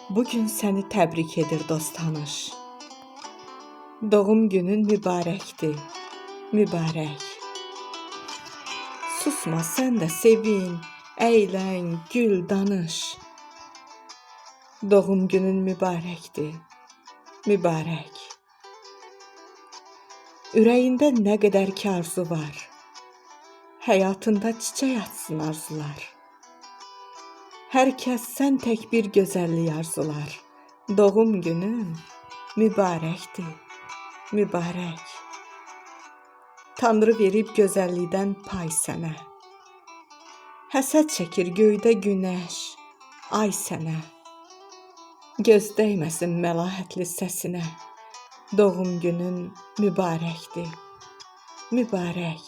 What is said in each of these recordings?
Bugün səni təbrik edir dost tanış. Doğum günün mübarəkdir, mübarək. Susma sən də sevin, əylən, gül, danış. Doğum günün mübarəkdir, mübarək. Ürəyində nə qədər ki arzu var, həyatında çiçək açsın arzular. Hər kəs sən tək bir gözəllik arzular. Doğum günün mübarəkdir, mübarək. Tanrı verib gözəllikdən pay sənə. Həsəd çəkir göydə günəş, ay sənə. Göz dəyməsin məlahətli səsinə. Doğum günün mübarəkdir, mübarək.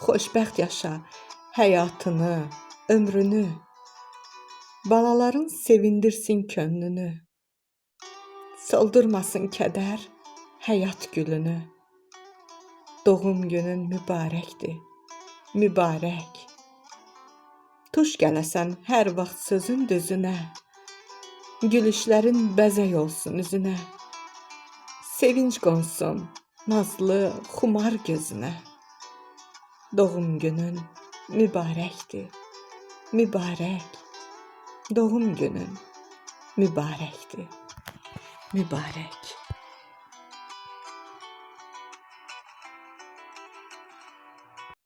Xoşbəxt yaşa həyatını, ömrünü. Balaların sevindirsin könlünü. Soldurmasın kədər həyat gülünü. Doğum günün mübarəkdir, mübarək. Tuş gələsən hər vaxt sözün düzünə. Gülüşlərin bəzək olsun üzünə. Sevinç qonsun nazlı xumar gözünə. Doğum günün mübarəkdir, mübarək. Doğum günün mübarəkdir, mübarək.